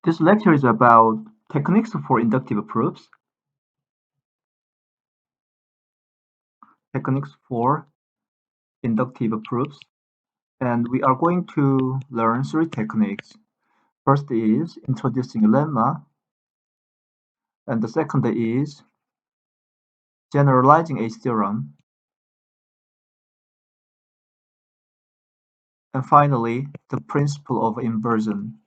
This lecture is about techniques for inductive proofs. Techniques for inductive proofs. And we are going to learn three techniques. First is introducing lemma. And the second is generalizing a theorem. And finally, the principle of inversion.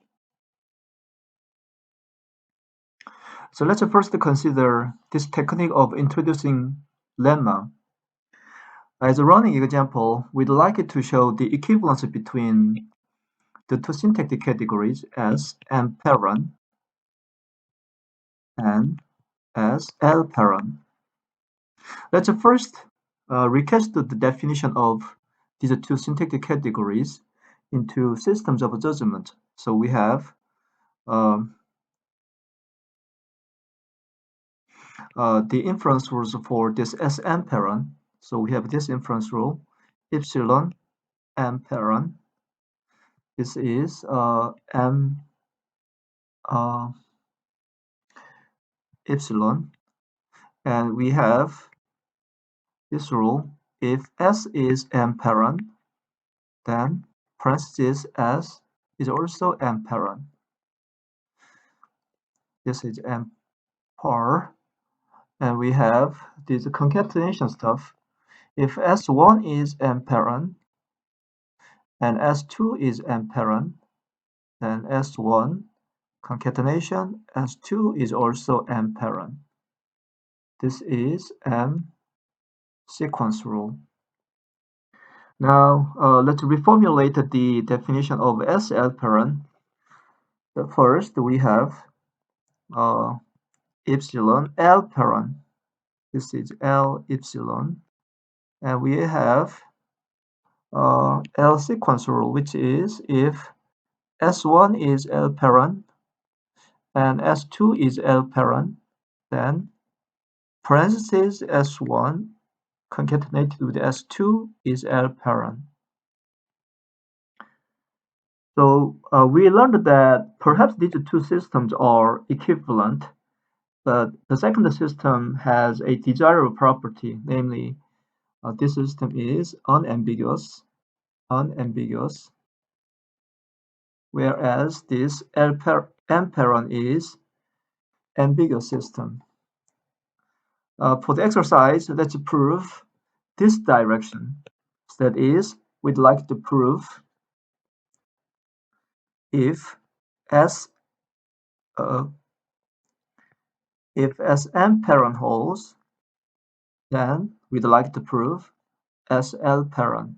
So let's first consider this technique of introducing lemma. As a running example, we'd like to show the equivalence between the two syntactic categories as M-parent and as L-parent. Let's first recast the definition of these two syntactic categories into systems of judgment. So we have the inference rules for this S-M-parent. So we have this inference rule, epsilon M-parent. This is M epsilon. And we have this rule, if S is M-parent, then parenthesis S is also M-parent. This is M-par. And we have this concatenation stuff. If S1 is M-parent and S2 is M-parent, then S1 concatenation S2 is also M-parent. This is M sequence rule. Now let's reformulate the definition of SL-parent. First we have epsilon L-parent. This is L epsilon. And we have L sequence rule, which is if S1 is L-parent and S2 is L-parent, then parentheses S1 concatenated with S2 is L-parent. So we learned that perhaps these two systems are equivalent, but the second system has a desirable property, namely this system is unambiguous, whereas this M-parent is ambiguous system. For the exercise, let's prove this direction. That is, we'd like to prove if M-parent holds, then we'd like to prove SL-parent.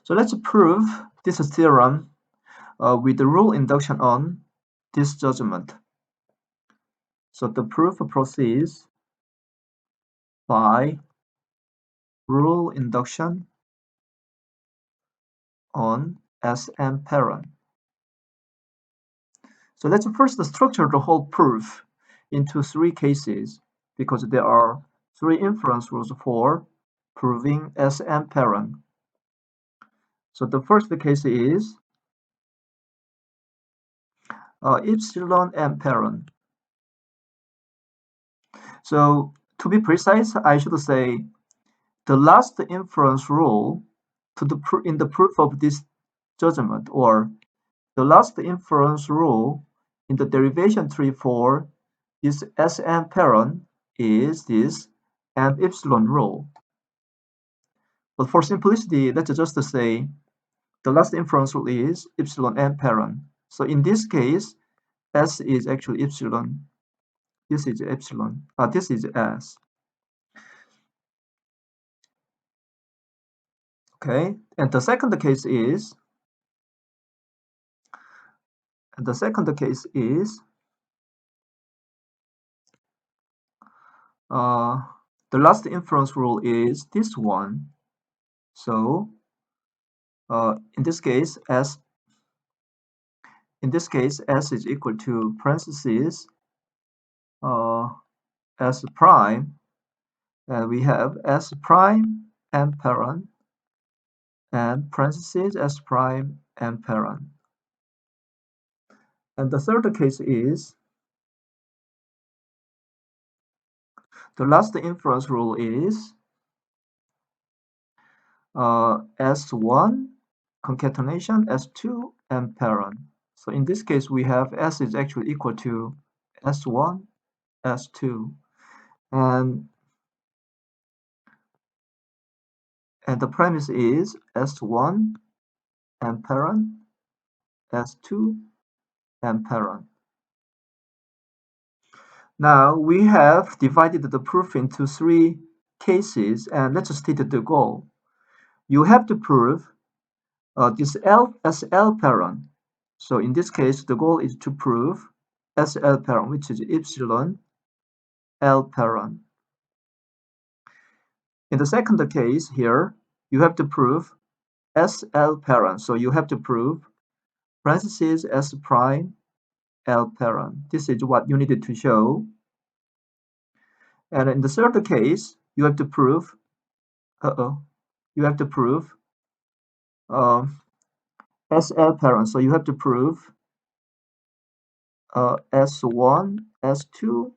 So let's prove this theorem with the rule induction on this judgment. So the proof proceeds by rule induction on SM-parent. So let's first structure the whole proof into three cases, because there are three inference rules for proving SM-parent. So the first case is epsilon M-parent. So to be precise, I should say the last inference rule in the proof of this judgment, or the last inference rule in the derivation tree for this SM-parent is this M epsilon rule. But for simplicity, let's just say the last inference rule is epsilon M-parent. So in this case, S is actually epsilon. This is epsilon. This is S. Okay, and the second case is the last inference rule is this one. So in this case, S is equal to parentheses S prime, and we have S prime and parent, and parentheses S prime and parent. And the third case is the last inference rule is S1 concatenation S2 and parent. So in this case, we have S is actually equal to S1, S2, and the premise is S1 and parent, S2 and parent. Now we have divided the proof into 3 cases, and let's state the goal. You have to prove this L as L parent. So in this case, the goal is to prove SL parent, which is epsilon L parent. In the second case here, you have to prove SL parent. So you have to prove parentheses S prime L parent. This is what you needed to show. And in the third case, you have to prove, you have to prove SL parent. So you have to prove S1, S2,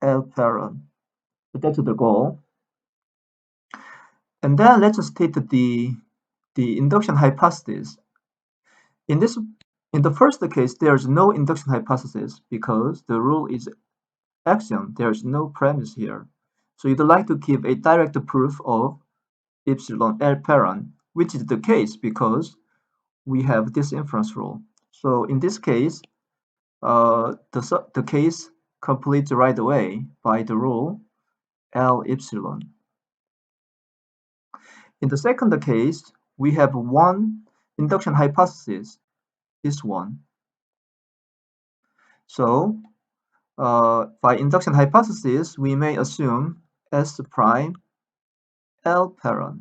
L parent. So that's the goal. And then let's state the induction hypothesis. In the first case, there is no induction hypothesis because the rule is axiom. There is no premise here. So you'd like to give a direct proof of epsilon L parent, which is the case because we have this inference rule. So in this case, the case completes right away by the rule L epsilon. In the second case, we have one induction hypothesis, this one. So by induction hypothesis, we may assume S prime L parent.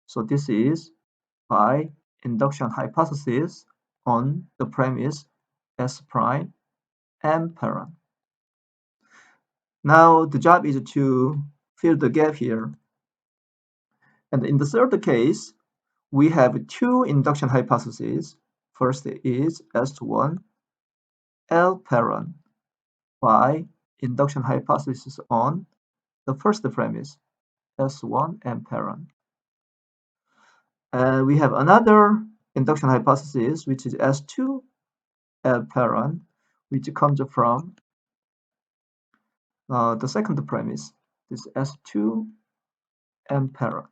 So this is by induction hypothesis on the premise S prime M parent. Now the job is to fill the gap here. And in the third case, we have two induction hypotheses. First is S1 L parent by induction hypothesis on the first premise S1 and parent. And we have another induction hypothesis, which is S2 L parent, which comes from the second premise, this S2 M parent.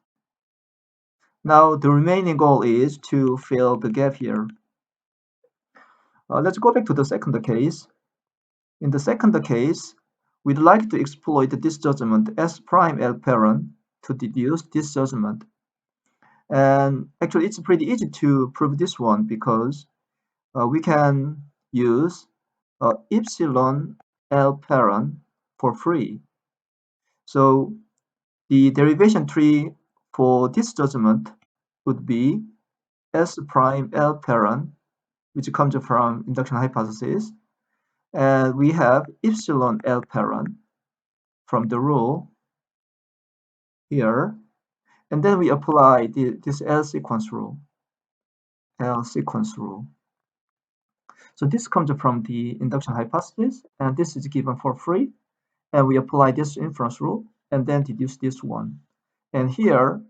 Now the remaining goal is to fill the gap here. Let's go back to the second case. In the second case, we'd like to exploit this judgment S prime L parent to deduce this judgment. And actually, it's pretty easy to prove this one because we can use epsilon L parent for free. So the derivation tree for this judgment would be S prime L parent, which comes from induction hypothesis, and we have epsilon L parent from the rule here, and then we apply this L sequence rule. So this comes from the induction hypothesis, and this is given for free, and we apply this inference rule, and then deduce this one. And here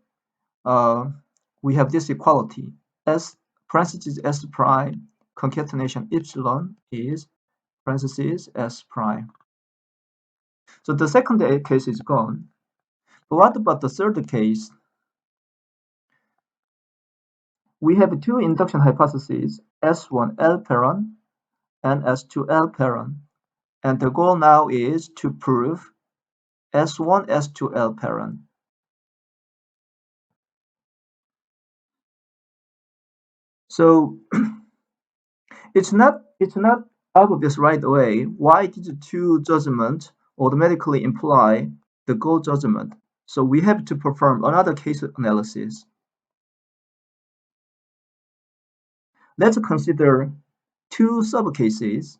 we have this equality. S parentheses S prime concatenation epsilon is parentheses S prime. So the second case is gone. But what about the third case? We have two induction hypotheses, S1 L parent and S2 L parent. And the goal now is to prove S1 S2 L parent. So it's not obvious right away why did the two judgments automatically imply the goal judgment. So we have to perform another case analysis. Let's consider two subcases.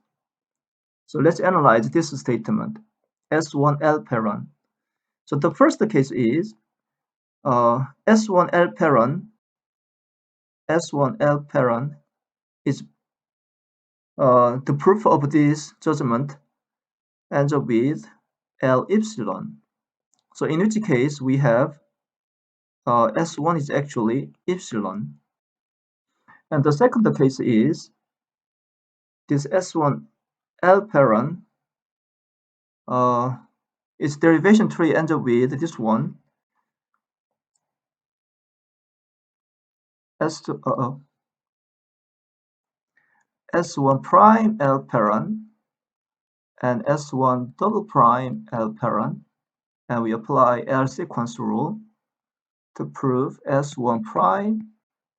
So let's analyze this statement, S1L parent. So the first case is S1L parent is the proof of this judgment ends up with L epsilon. So in which case we have S1 is actually epsilon. And the second case is this S1L parent, its derivation tree ends up with this one, S1 prime L parent and S1 double prime L parent, and we apply L sequence rule to prove S1 prime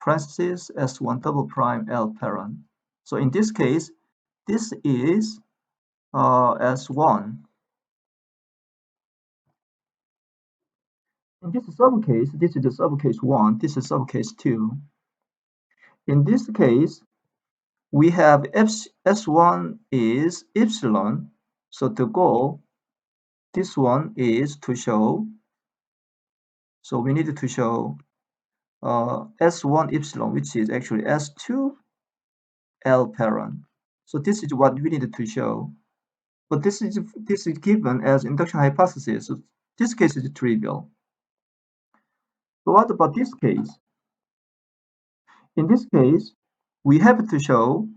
parentheses S1 double prime L parent. So in this case, this is S1. In this subcase, this is the subcase 1, this is subcase 2. In this case, we have S1 is epsilon, so the goal, this one is to show, so we need to show S1 epsilon, which is actually S2 L parent. So this is what we need to show. But this is given as induction hypothesis, so this case is trivial. So what about this case? In this case, we have to show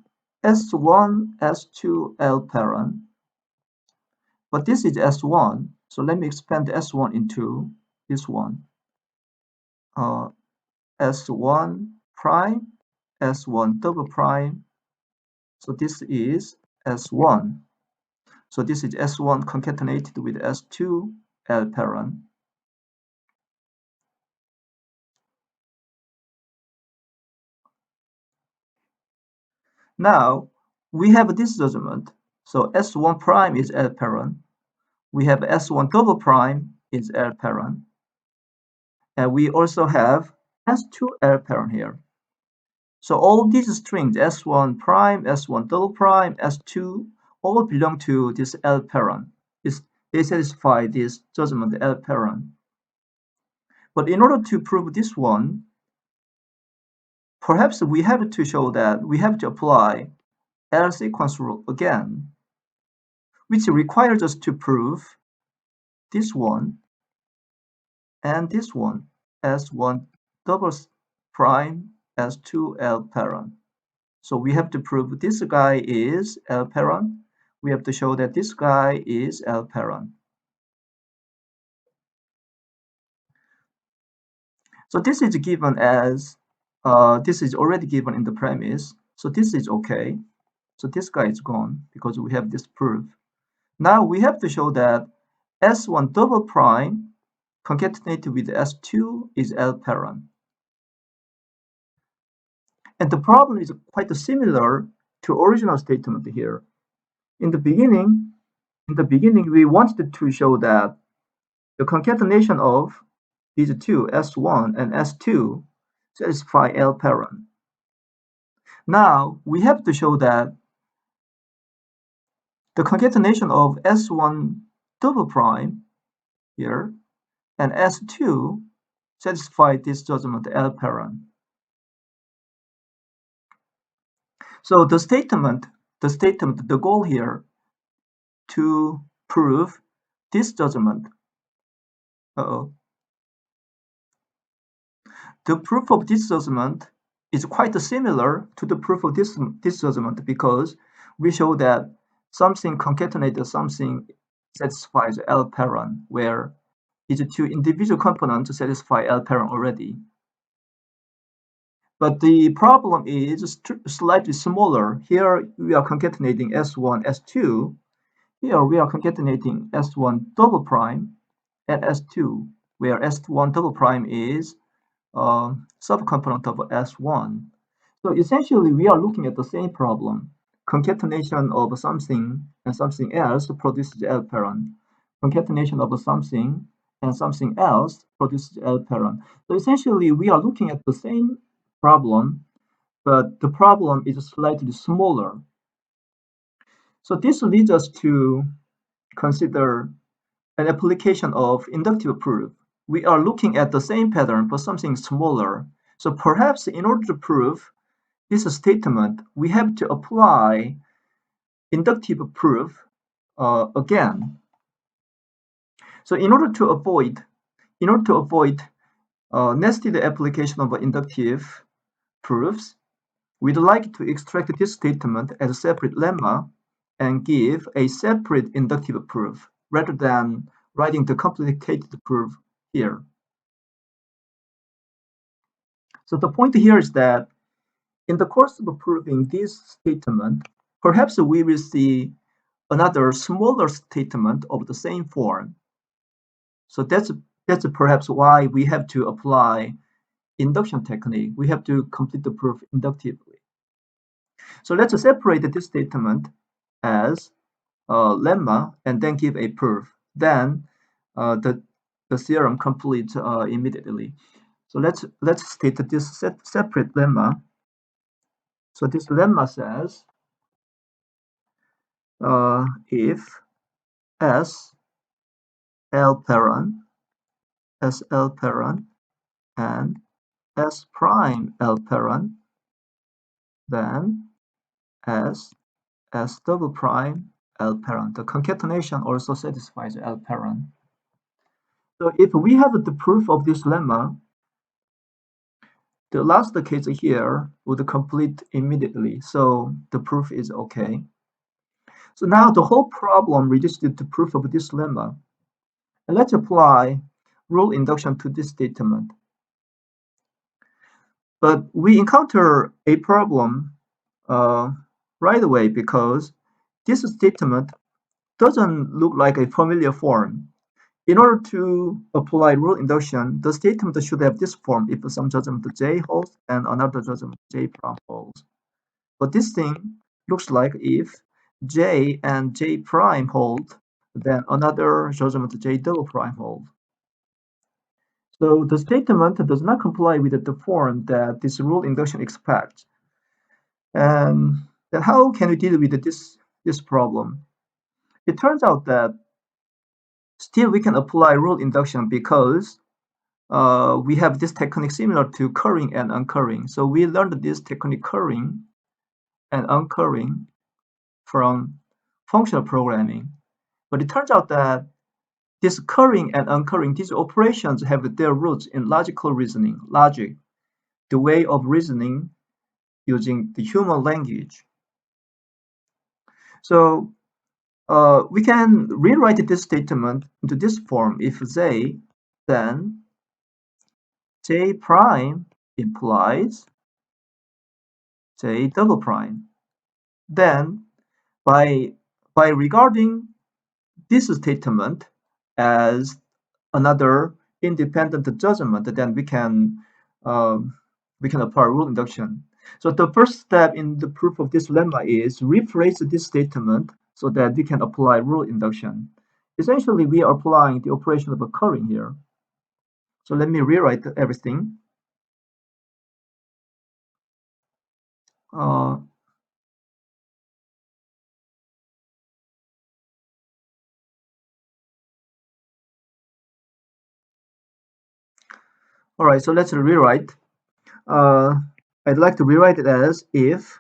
S1, S2, L parent. But this is S1, so let me expand S1 into this one. S1 prime, S1 double prime. So this is S1. So this is S1 concatenated with S2 L parent. Now we have this judgment. So S1 prime is L parent. We have S1 double prime is L parent. And we also have S2 L parent here. So all these strings, S1 prime, S1 double prime, S2, all belong to this L parent. They satisfy this judgment L parent. But in order to prove this one, perhaps we have to show that we have to apply L sequence rule again, which requires us to prove this one and this one, S1 double prime, S2 L parent. So we have to prove this guy is L parent. We have to show that this guy is L parent. So this is given as, this is already given in the premise. So this is okay. So this guy is gone because we have this proof. Now we have to show that S1 double prime concatenated with S2 is L parent. And the problem is quite similar to original statement here. In the beginning, we wanted to show that the concatenation of these two, S1 and S2, satisfy L parent. Now we have to show that the concatenation of S1 double prime here and S2 satisfy this judgment L parent. So the goal here to prove this judgment. The proof of this judgment is quite similar to the proof of this judgment because we show that something concatenated something satisfies L parent, where its two individual components satisfy L parent already. But the problem is slightly smaller. Here we are concatenating S1, S2. Here we are concatenating S1 double prime and S2, where S1 double prime is subcomponent of S1. So essentially, we are looking at the same problem. Concatenation of something and something else produces L parent. Concatenation of something and something else produces L parent. So essentially, we are looking at the same problem, but the problem is slightly smaller. So this leads us to consider an application of inductive proof. We are looking at the same pattern but something smaller. So perhaps in order to prove this statement, we have to apply inductive proof again. So in order to avoid nested application of inductive proofs, we'd like to extract this statement as a separate lemma and give a separate inductive proof rather than writing the complicated proof here. So the point here is that in the course of proving this statement, perhaps we will see another smaller statement of the same form. So that's perhaps why we have to apply induction technique. We have to complete the proof inductively. So let's separate this statement as a lemma and then give a proof. Then the theorem completes immediately. So let's state this separate lemma. So this lemma says if S L parent and S prime L parent, then S double prime L parent. The concatenation also satisfies L parent. So if we have the proof of this lemma, the last case here would complete immediately. So the proof is okay. So now the whole problem reduced to proof of this lemma. And let's apply rule induction to this statement. But we encounter a problem right away because this statement doesn't look like a familiar form. In order to apply rule induction, the statement should have this form if some judgment J holds and another judgment J prime holds. But this thing looks like if J and J prime hold, then another judgment J double prime holds. So the statement does not comply with the form that this rule induction expects. And then how can we deal with this problem? It turns out that still we can apply rule induction because we have this technique similar to currying and uncurrying. So we learned this technique currying and uncurrying from functional programming. But it turns out that this currying and uncurrying, these operations have their roots in logical reasoning, logic, the way of reasoning using the human language. So we can rewrite this statement into this form. If J, then J prime implies J double prime. Then by regarding this statement as another independent judgment, then we can apply rule induction. So the first step in the proof of this lemma is rephrase this statement so that we can apply rule induction. Essentially, we are applying the operation of occurring here. So let me rewrite everything. All right, so let's rewrite. I'd like to rewrite it as if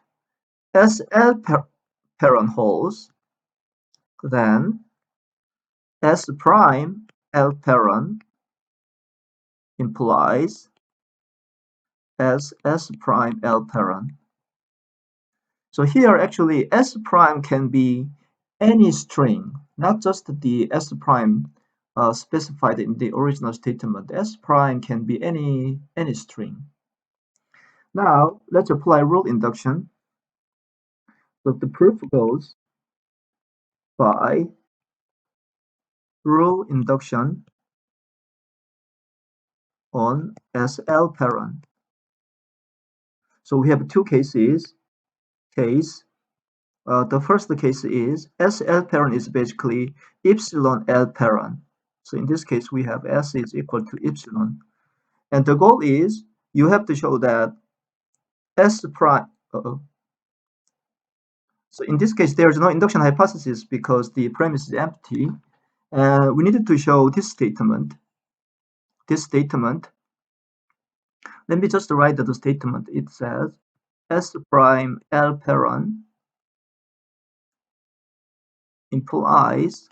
SL parent holds, then S prime L parent implies S prime L parent. So here actually S prime can be any string, not just the S prime specified in the original statement. S prime can be any string. Now let's apply rule induction. So the proof goes by rule induction on SL parent. So we have two cases. The first case is SL parent is basically epsilon L parent. So in this case, we have S is equal to epsilon. And the goal is you have to show that S prime, So in this case, there is no induction hypothesis because the premise is empty. We needed to show this statement. Let me just write the statement. It says S prime L parent implies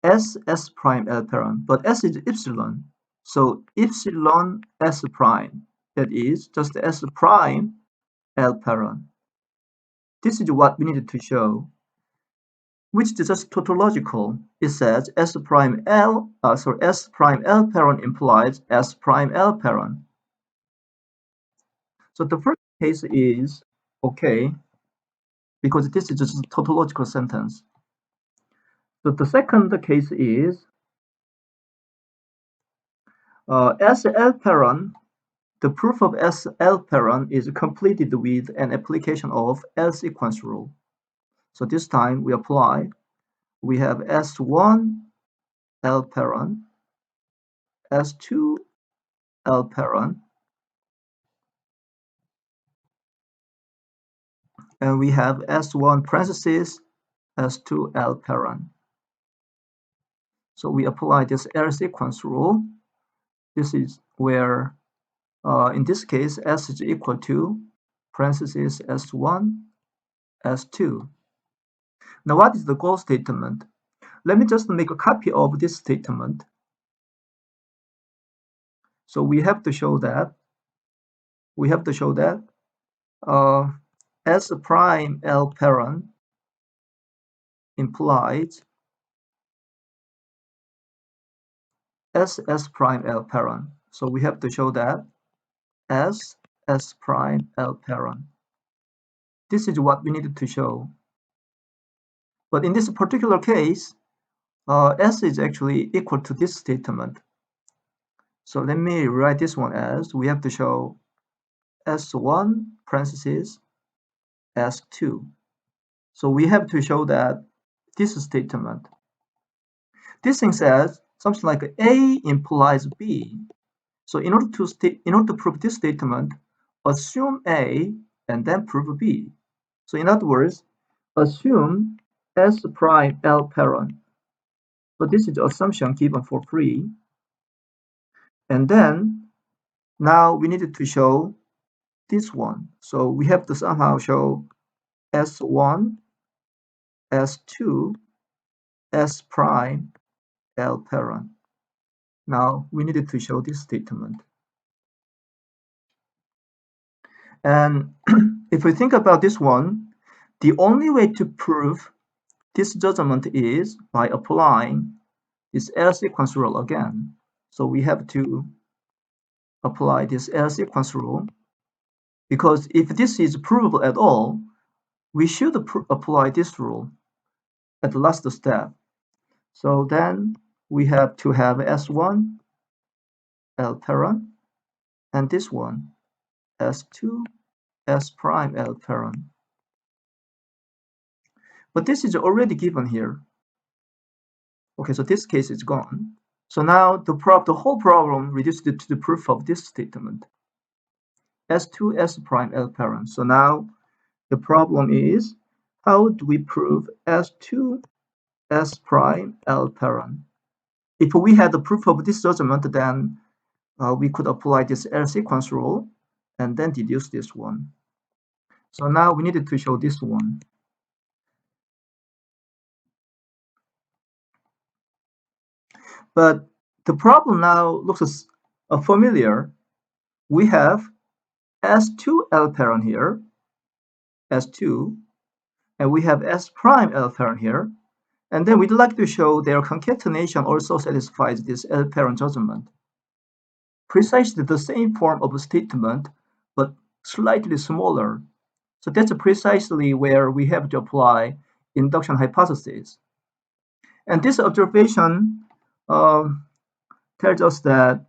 S prime L parent, but S is epsilon. So epsilon S prime, that is just S prime L parent. This is what we needed to show, which is just tautological. It says S prime L parent implies S prime L parent. So the first case is okay, because this is just a tautological sentence. So the second case is SL parent. The proof of SL parent is completed with an application of L sequence rule. So this time we apply. We have S1 L parent, S2 L parent, and we have S1 parenthesis S2 L parent. So we apply this L sequence rule. This is where, in this case, S is equal to parenthesis S1, S2. Now, what is the goal statement? Let me just make a copy of this statement. So we have to show that S prime L parent implies S prime L parent. So we have to show that S prime L parent. This is what we needed to show. But in this particular case, S is actually equal to this statement. So let me write this one as we have to show S1 parenthesis S2. So we have to show that this statement. This thing says something like A implies B. So in order to prove this statement, assume A and then prove B. So in other words, assume S prime L parent. So this is the assumption given for free. And then now we needed to show this one. So we have to somehow show S1, S2, S prime, L parent. Now we needed to show this statement. And if we think about this one, the only way to prove this judgment is by applying this L sequence rule again. So we have to apply this L sequence rule, because if this is provable at all, we should apply this rule at the last step. So then we have to have S1 L parent and this one S2 S prime L parent. But this is already given here. Okay, so this case is gone. So now the whole problem reduced to the proof of this statement. S2 S prime L parent. So now the problem is, how do we prove S2 S prime L parent? If we had the proof of this judgment, then we could apply this L sequence rule and then deduce this one. So now we needed to show this one. But the problem now looks familiar. We have S2 L parent here, S2, and we have S prime L parent here. And then we'd like to show their concatenation also satisfies this L parent judgment. Precisely the same form of a statement, but slightly smaller. So that's precisely where we have to apply induction hypothesis. And this observation tells us that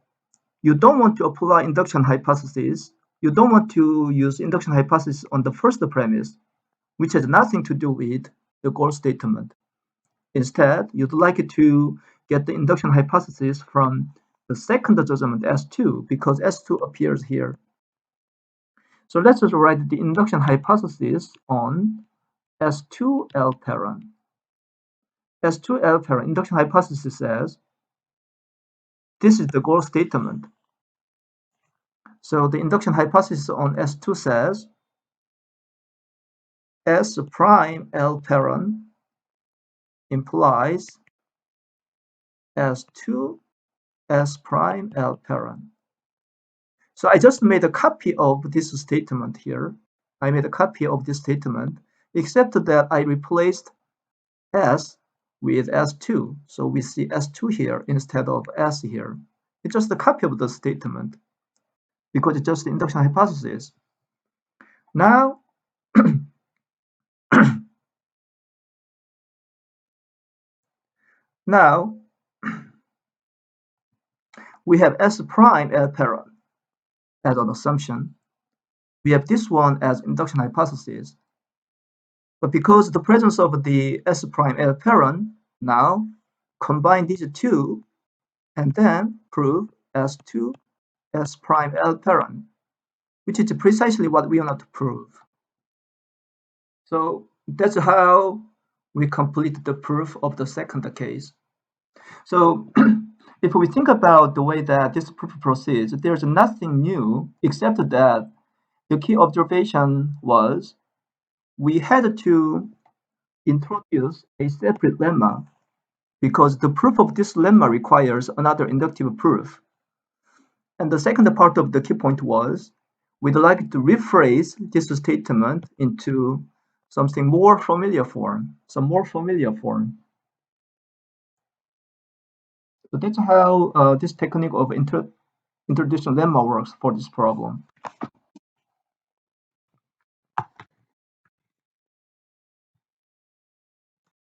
you don't want to apply induction hypothesis. You don't want to use induction hypothesis on the first premise, which has nothing to do with the goal statement. Instead, you'd like to get the induction hypothesis from the second judgment S2, because S2 appears here. So let's just write the induction hypothesis on S2L parent. S2L parent induction hypothesis says this is the goal statement. So the induction hypothesis on S2 says S prime L parent implies S2 S prime L parent. So I just made a copy of this statement here. I made a copy of this statement, except that I replaced S with S2. So we see S2 here instead of S here. It's just a copy of the statement because it's just the induction hypothesis. Now, now we have S prime L parent as an assumption. We have this one as induction hypothesis. But because the presence of the S prime L parent, now combine these two and then prove S2 S prime L parent, which is precisely what we want to prove. So that's how we complete the proof of the second case. So if we think about the way that this proof proceeds, there's nothing new except that the key observation was we had to introduce a separate lemma because the proof of this lemma requires another inductive proof. And the second part of the key point was we'd like to rephrase this statement into something more familiar form, some more familiar form. So that's how this technique of introducing lemma works for this problem.